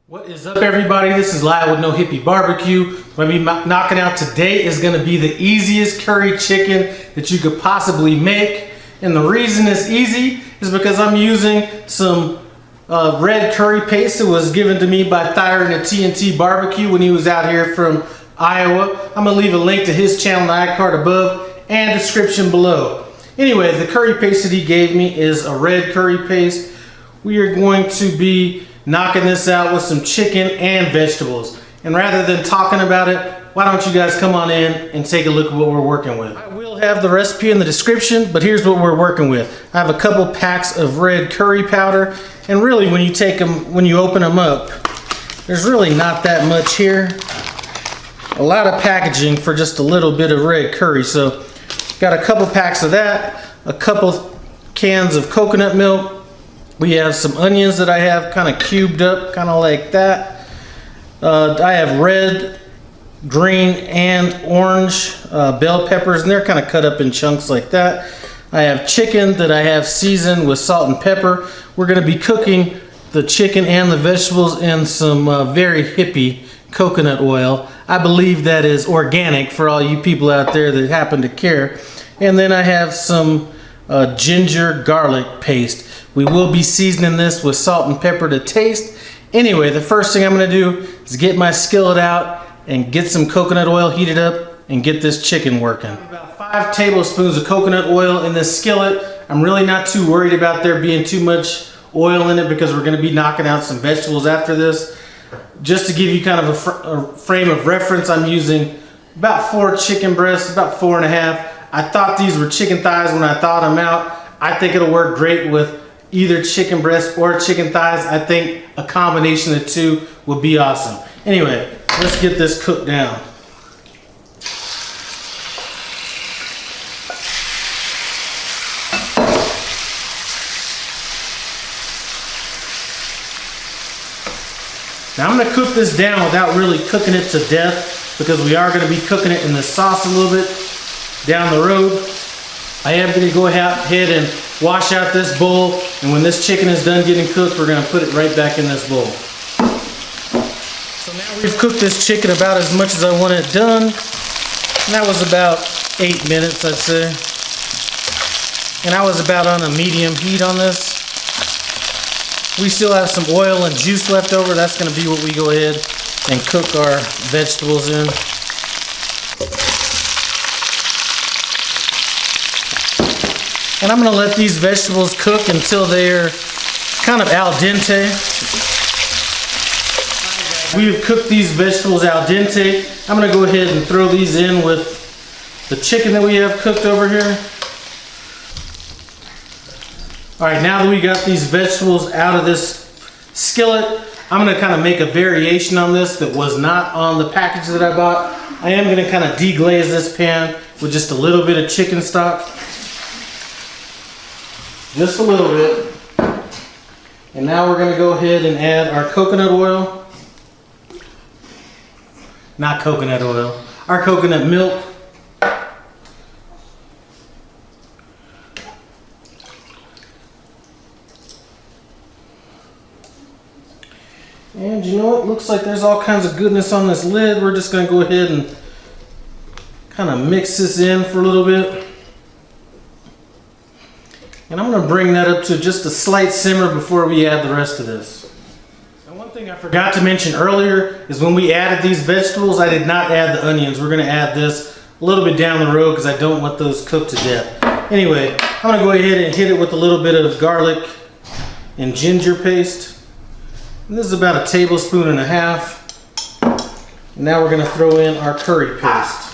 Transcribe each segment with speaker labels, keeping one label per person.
Speaker 1: What is up, everybody? This is Live with No Hippie Barbecue. What I'm gonna be knocking out today is gonna be the easiest curry chicken that you could possibly make. And the reason it's easy is because I'm using some red curry paste that was given to me by Thyron at T&T BBQ when he was out here from Iowa. I'm gonna leave a link to his channel in the iCard above and description below. Anyway, the curry paste that he gave me is a red curry paste. We are going to be knocking this out with some chicken and vegetables. And rather than talking about it, why don't you guys come on in and take a look at what we're working with. I will have the recipe in the description, but here's what we're working with. I have a couple packs of red curry powder, and really when you open them up, there's really not that much here. A lot of packaging for just a little bit of red curry. So got a couple packs of that, a couple cans of coconut milk. We have some onions that I have kind of cubed up, kind of like that. I have red, green, and orange bell peppers, and they're kind of cut up in chunks like that. I have chicken that I have seasoned with salt and pepper. We're going to be cooking the chicken and the vegetables in some very Hippie coconut oil. I believe that is organic for all you people out there that happen to care. And then I have some ginger garlic paste. We will be seasoning this with salt and pepper to taste. Anyway, the first thing I'm gonna do is get my skillet out and get some coconut oil heated up and get this chicken working. About 5 tablespoons of coconut oil in this skillet. I'm really not too worried about there being too much oil in it because we're gonna be knocking out some vegetables after this. Just to give you kind of a frame of reference, I'm using about 4 chicken breasts, about 4.5. I thought these were chicken thighs when I thawed them out. I think it'll work great with either chicken breast or chicken thighs. I think a combination of the two would be awesome. Anyway, let's get this cooked down. Now I'm gonna cook this down without really cooking it to death because we are gonna be cooking it in the sauce a little bit down the road. I am gonna go ahead and wash out this bowl, and when this chicken is done getting cooked, we're gonna put it right back in this bowl. So now we've cooked this chicken about as much as I want it done. And that was about 8 minutes, I'd say. And I was about on a medium heat on this. We still have some oil and juice left over. That's gonna be what we go ahead and cook our vegetables in. And I'm gonna let these vegetables cook until they're kind of al dente. We've cooked these vegetables al dente. I'm gonna go ahead and throw these in with the chicken that we have cooked over here. All right, now that we got these vegetables out of this skillet, I'm gonna kind of make a variation on this that was not on the package that I bought. I am gonna kind of deglaze this pan with just a little bit of chicken stock. Just a little bit. And now we're gonna go ahead and add our coconut oil. Not coconut oil, our coconut milk. And you know what? Looks like there's all kinds of goodness on this lid. We're just gonna go ahead and kind of mix this in for a little bit. And I'm gonna bring that up to just a slight simmer before we add the rest of this. And one thing I forgot to mention earlier is when we added these vegetables, I did not add the onions. We're gonna add this a little bit down the road because I don't want those cooked to death. Anyway, I'm gonna go ahead and hit it with a little bit of garlic and ginger paste. And this is about 1.5 tablespoons. And now we're gonna throw in our curry paste.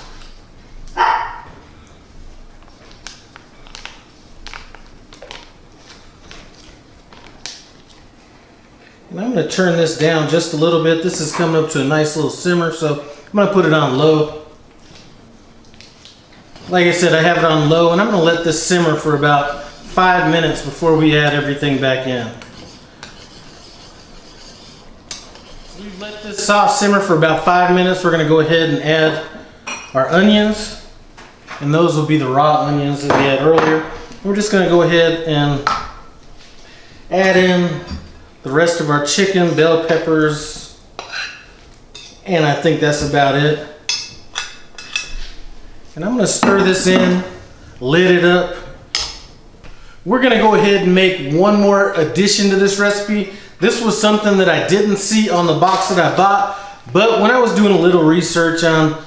Speaker 1: And I'm going to turn this down just a little bit. This is coming up to a nice little simmer, so I'm going to put it on low. Like I said, I have it on low, and I'm going to let this simmer for about 5 minutes before we add everything back in. So we've let this sauce simmer for about 5 minutes. We're going to go ahead and add our onions, and those will be the raw onions that we had earlier. We're just going to go ahead and add in the rest of our chicken, bell peppers, And I think that's about it. And I'm gonna stir this in, lid it up. We're gonna go ahead and make one more addition to this recipe. This was something that I didn't see on the box that I bought, but when I was doing a little research on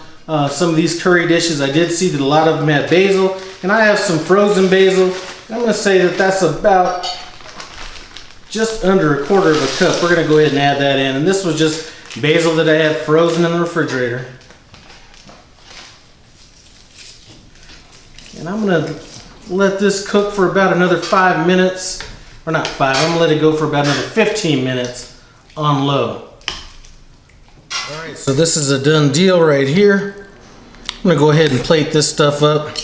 Speaker 1: some of these curry dishes, I did see that a lot of them had basil, and I have some frozen basil. I'm gonna say that that's about just under a quarter of a cup. We're gonna go ahead and add that in, and this was just basil that I had frozen in the refrigerator. And I'm gonna let this cook for about another 5 minutes, or not 5, I'm gonna let it go for about another 15 minutes on low. All right, so this is a done deal right here. I'm gonna go ahead and plate this stuff up,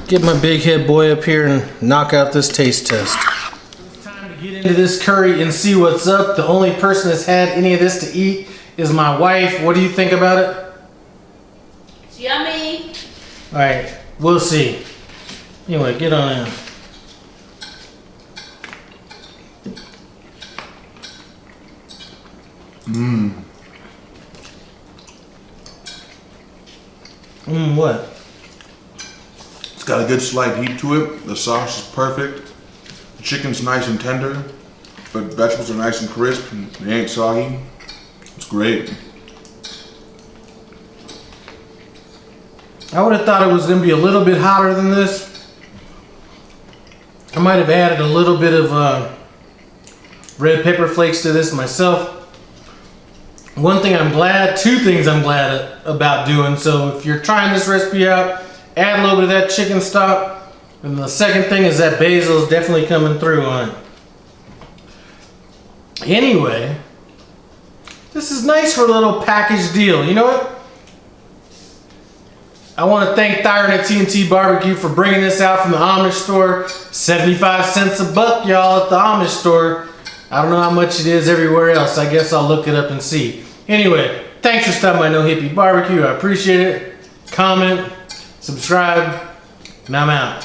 Speaker 1: get my big head boy up here and knock out this taste test. It's time to get into this curry and see what's up. The only person that's had any of this to eat is my wife. What do you think about it?
Speaker 2: It's yummy.
Speaker 1: All right, we'll see. Anyway, get on in. What?
Speaker 3: It's got a good slight heat to it. The sauce is perfect. The chicken's nice and tender, but vegetables are nice and crisp and they ain't soggy. It's great.
Speaker 1: I would have thought it was going to be a little bit hotter than this. I might have added a little bit of red pepper flakes to this myself. Two things I'm glad about doing. So if you're trying this recipe out, add a little bit of that chicken stock. And the second thing is that basil is definitely coming through on it. Anyway, this is nice for a little package deal. You know what? I want to thank Thyron at T&T BBQ for bringing this out from the Amish store. 75 cents a buck, y'all, at the Amish store. I don't know how much it is everywhere else. I guess I'll look it up and see. Anyway, thanks for stopping by No Hippie BBQ. I appreciate it. Comment, subscribe, and I'm out.